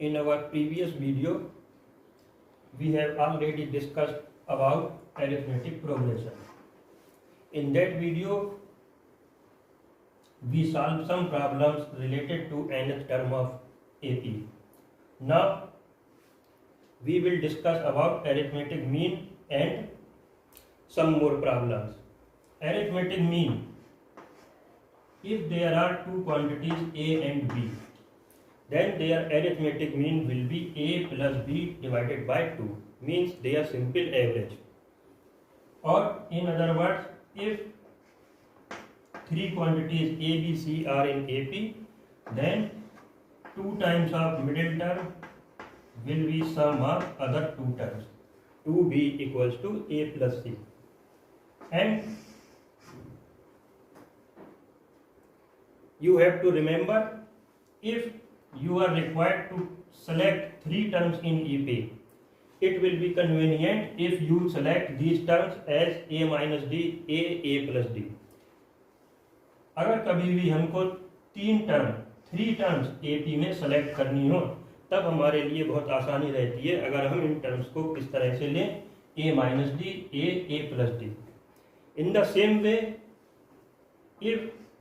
In our previous video, we have already discussed about arithmetic progression. In that video, we solved some problems related to nth term of AP. Now, we will discuss about arithmetic mean and some more problems. Arithmetic mean. If there are two quantities A and B, then their arithmetic mean will be A plus B divided by 2, means their simple average. Or in other words, if three quantities A, B, C are in AP, then 2 times of middle term will be sum of other two terms. 2B equals to A plus C. And you have to remember, if you are required to select three terms in AP, it will be convenient if you select these terms as A minus D, A plus D. अगर कभी भी हमको three terms AP में select करनी हो, तब हमारे लिए बहुत आसानी रहती है अगर हम इन टर्म्स को किस तरह से लें, A minus D, A plus D. In the same way, if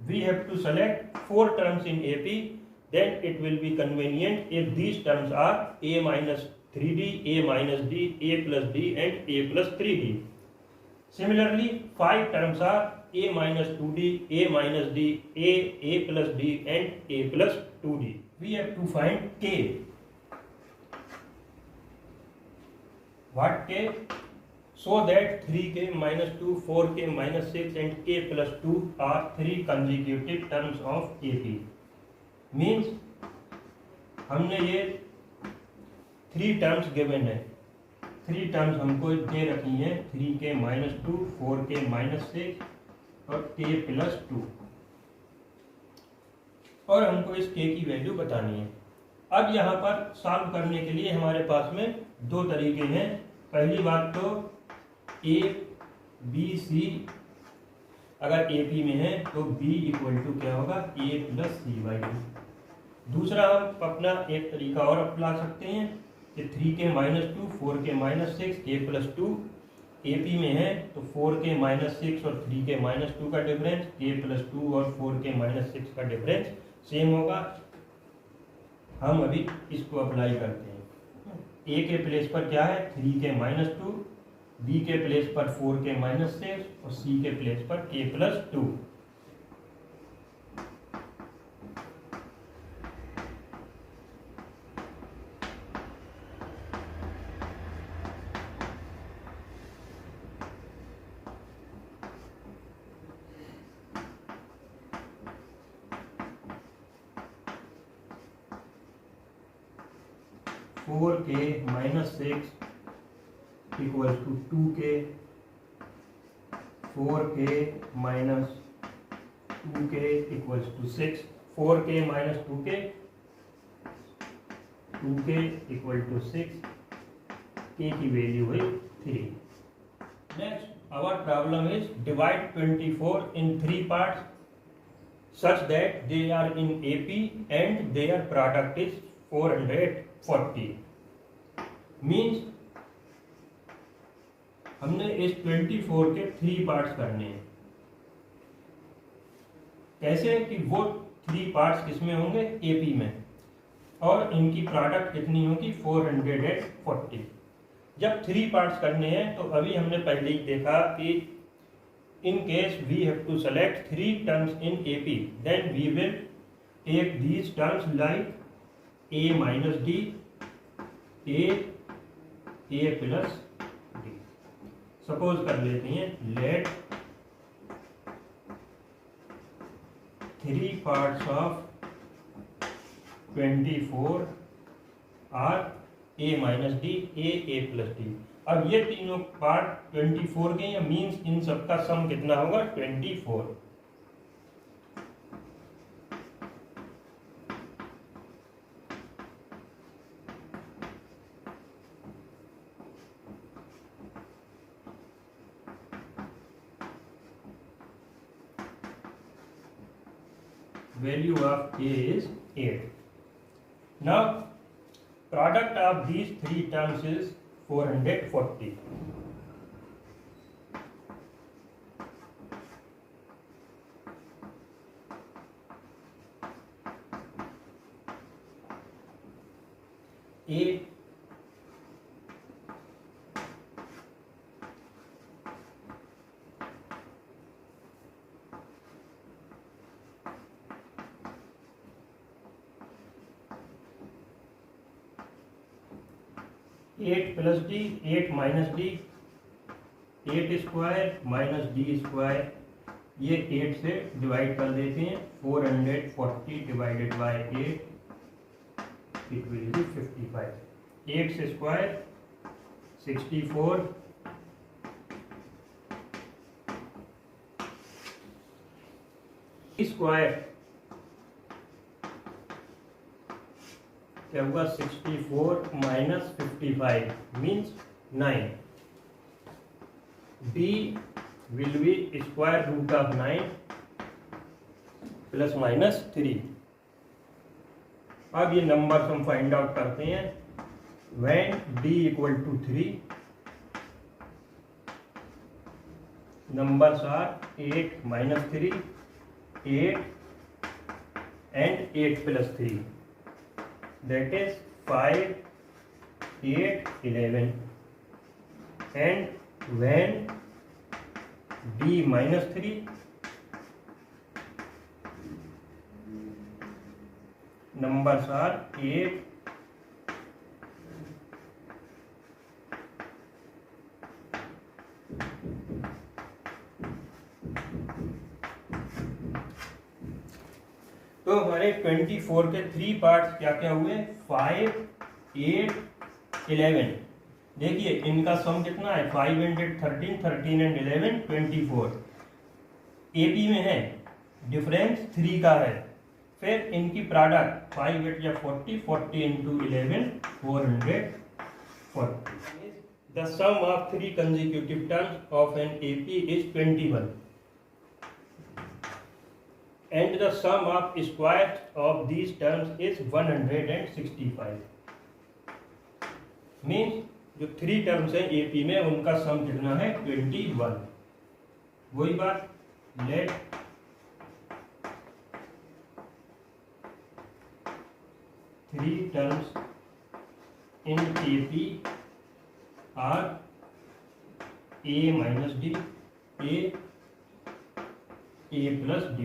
we have to select 4 terms in AP, then it will be convenient if these terms are A minus 3D, A minus D, A plus D and A plus 3D. Similarly, 5 terms are A minus 2D, A minus D, A plus D and A plus 2D. We have to find K. What K? So that 3K minus 2, 4K minus 6 and K plus 2 are 3 consecutive terms of AP. Means हमने ये 3 terms given है, 3 terms हमको दे रखी हैं, 3K minus 2, 4K minus 6 और K plus 2, और हमको इस K की वैल्यू बतानी है. अब यहाँ पर सॉल्व करने के लिए हमारे पास में दो तरीके हैं. पहली बात तो A, B, C अगर AP में है तो B इक्वल टू क्या होगा, A प्लस C बाई 2. दूसरा हम अपना एक तरीका और अपना सकते हैं कि 3K minus 2, 4K minus 6, K plus 2 AP में है तो 4K माइनस 6 और 3K माइनस 2 का डिफरेंस, K प्लस 2 और 4K माइनस 6 का डिफरेंस सेम होगा. हम अभी इसको अप्लाई करते हैं. A के प्लेस पर क्या है, 3K माइनस 2, B के प्लेस पर 4K माइनस 6 और C के प्लेस पर K plus 2. Four K minus 6 equal to 2K, 4K minus 2K equal to 6, 4K minus 2K, 2K equal to 6, K की वैल्यू है 3. Next, our problem is divide 24 in 3 parts such that they are in AP and their product is 440. Means हमने इस 24 के 3 parts करने हैं. कैसे कि वो 3 पार्ट्स किसमें होंगे, AP में, और इनकी प्रोडक्ट कितनी होगी, 440. जब 3 पार्ट्स करने हैं तो अभी हमने पहले ही देखा कि in case we have to select 3 terms in AP, then we will take these terms like A minus D, A plus D. Suppose कर लेते हैं, let 3 parts of 24 are A minus D, A plus D. अब ये तीनों part 24 के या means in सबका सम कितना होगा, 24. Value of A is 8. Now Product of these three terms is 440. A 8 plus d, 8 minus d, 8 square minus D square, ये 8 से डिवाइड कर देते हैं. 440 divided by 8, it will be 55. 8 square 64, square क्या होगा 64 minus 55 means 9. b will be square root of 9 plus minus 3. अब ये number हम फाइंड आउट करते हैं. when d equal to 3, numbers are 8 minus 3, 8 and 8 plus 3, that is 5, 8, 11. And when d minus 3, numbers are 8, तो हमारे 24 के 3 पार्ट्स क्या क्या हुए 5, 8, 11. देखिए इनका सम कितना है 5 and 13, 13 and 11, 24. एपी में है, डिफरेंस 3 का है. फिर इनकी प्रोडक्ट 5, 8 या 40, 40 into 11, 440. The sum of 3 consecutive terms of an AP is 21. And the sum of squares of these terms is 165. Means जो 3 टर्म्स हैं AP में उनका सम कितना है 21. वही बात, let three terms in AP are A minus D, A plus D.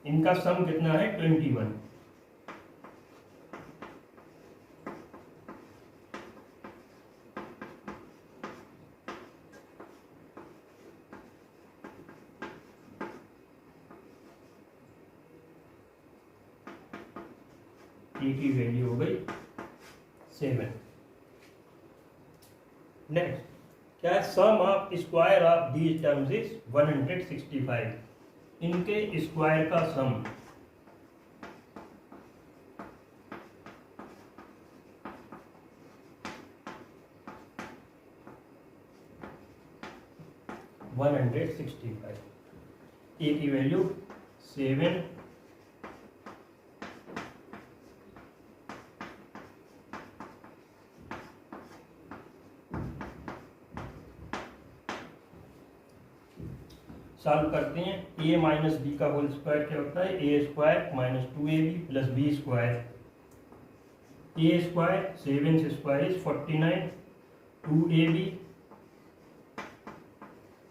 इनका सम कितना है 21. ए की वैल्यू हो गई 7. नेक्स्ट क्या है sum of square of these terms is 165. इनके स्क्वायर का सम $165. ए की वैल्यू 7, सॉल्व करते हैं. a माइनस बी का होल स्क्वायर क्या होता है a square minus 2ab plus b square. A square 7 square is 49, 2ab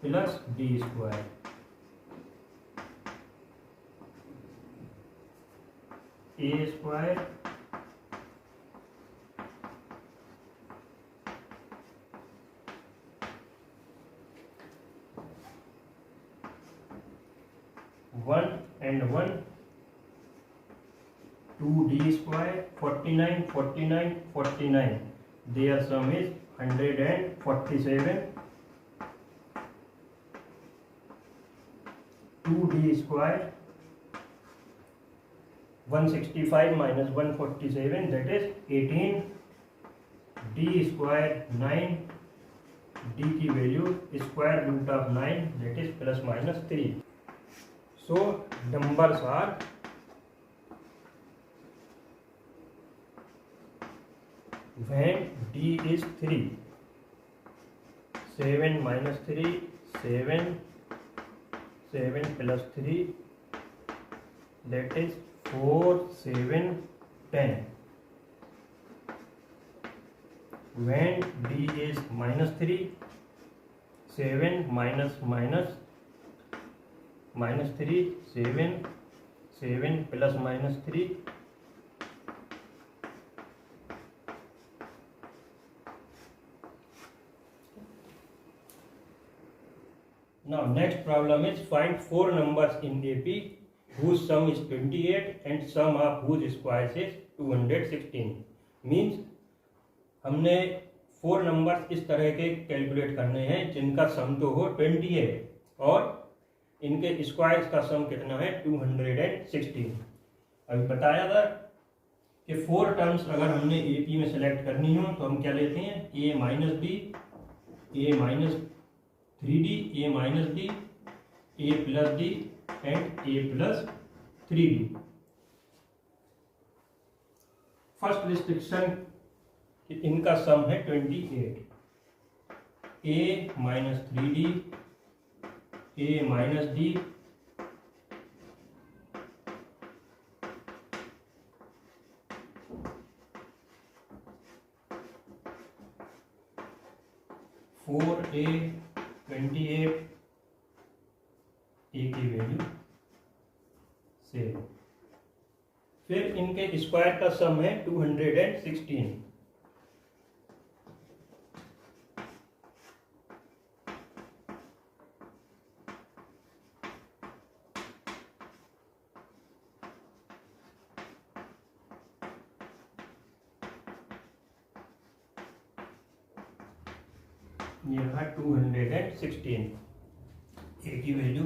plus b square. A square one and 1, 2d square 49, 49, 49. Their sum is 147. 2d square 165 minus 147, that is 18. d square 9, d की value square root of 9, that is plus minus 3. So numbers are when D is 3, 7 minus 3, 7, 7 plus 3, that is 4, 7, 10. When D is minus 3, 7 minus 3, 7, 7 plus minus 3, now next problem is find 4 numbers in AP whose sum is 28 and sum of whose squares is 216. Means हमने 4 numbers इस तरह के calculate करने हैं जिनका सम तो हो 28 और इनके स्क्वायर्स का सम कितना है 216. अभी बताया था कि 4 टर्म्स अगर हमने AP में सेलेक्ट करनी हो तो हम क्या लेते हैं A minus B, A minus 3D, A minus D, A plus D and A plus 3D. First restriction इनका सम है 28. A minus 3D, A minus D, four A 28, A की वैल्यू 7. फिर इनके स्क्वायर का सम है 216. यहाँ 216 A की वैल्यू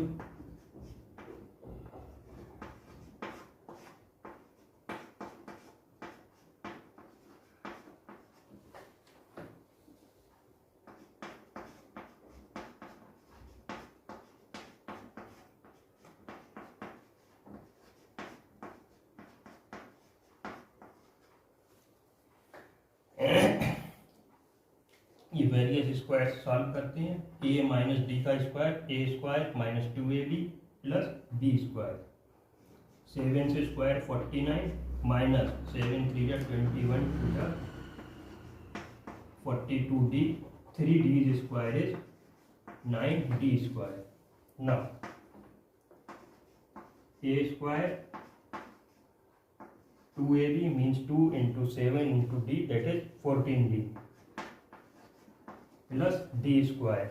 ये वेरियस स्क्वायर सॉल्व करते हैं. A माइनस डी का square A square minus 2AB plus B square. 7 से square 49 minus 7 3 21 2 42D. 3D square is 9D square. Now A square 2AB means 2 into 7 into D, that is 14D plus D square.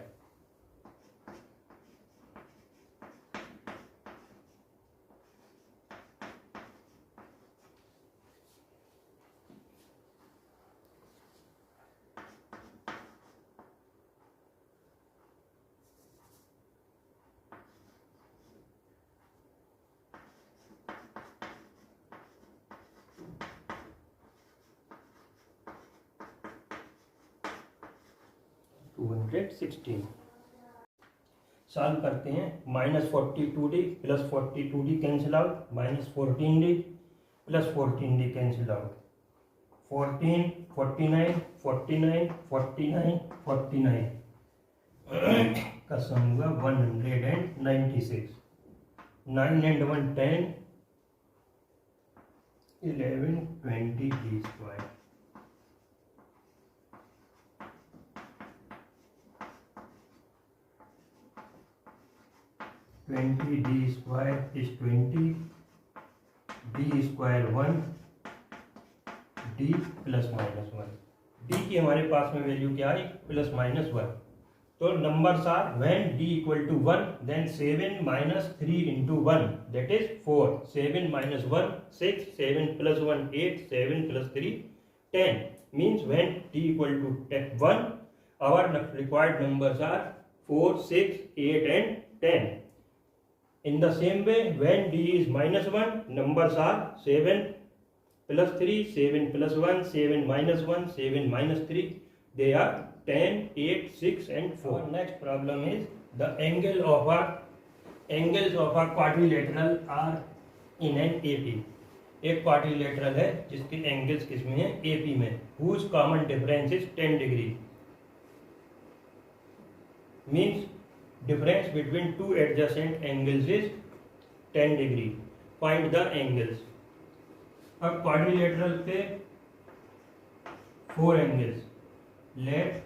Solve करते हैं. Minus 42D plus 42D cancel out, minus 14D plus 14D cancel out. 14 49 49 49 49 का सम हुआ 196. 9 and 1 10, 11 20 D square. Twenty D square is 20, D square 1, D plus minus 1. D की हमारे पास में value क्या आई plus minus 1. तो numbers are when D equal to 1 then 7 minus 3 into 1 that is 4. 7 minus 1 6, 7 plus 1 8, 7 plus 3 10. Means when D equal to 1 our required numbers are 4, 6, 8 and 10. In the same way, when D is minus 1, numbers are 7 plus 3, 7 plus 1, 7 minus 1, 7 minus 3. They are 10, 8, 6 and 4. Our next problem is the angles of a quadrilateral are in an AP. एक quadrilateral है जिसके angles किसमें है, AP में, whose common difference is 10 degree, means difference between two adjacent angles is 10 degree, find the angles. अब quadrilateral पे 4 angles, let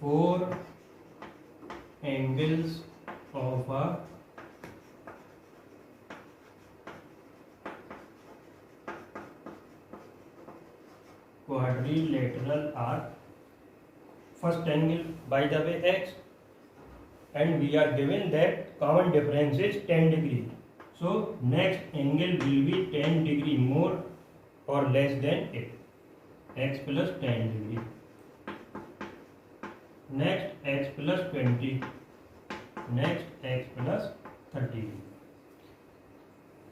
4 angles of a quadrilateral are, first angle by the way x, and we are given that common difference is 10 degree, so next angle will be 10 degree more or less than it, x plus 10 degree, next x plus 20, next x plus 30.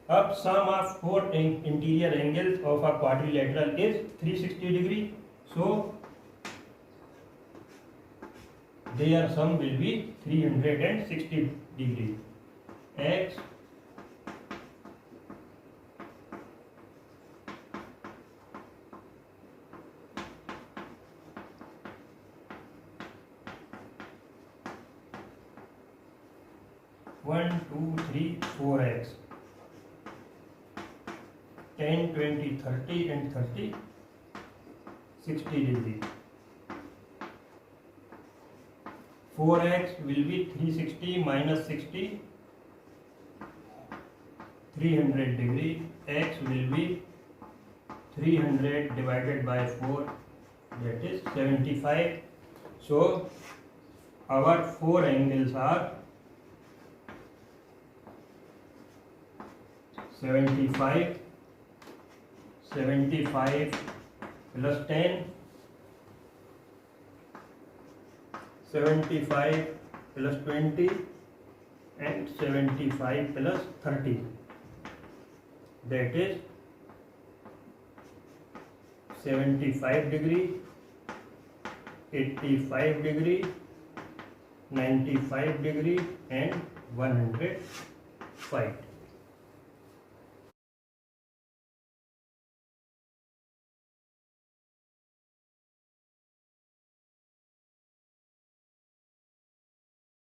Up sum of 4 interior angles of a quadrilateral is 360 degree, so their sum will be 360 degree. X one, 2, 3, 4x, 10, 20, 30 and 30, 60 degree. 4x will be 360 minus 60, 300 degree. X will be 300 divided by 4, that is 75. So our 4 angles are 75 plus 10, 75 plus 20 and 75 plus 30, that is 75 degree, 85 degree, 95 degree and 105.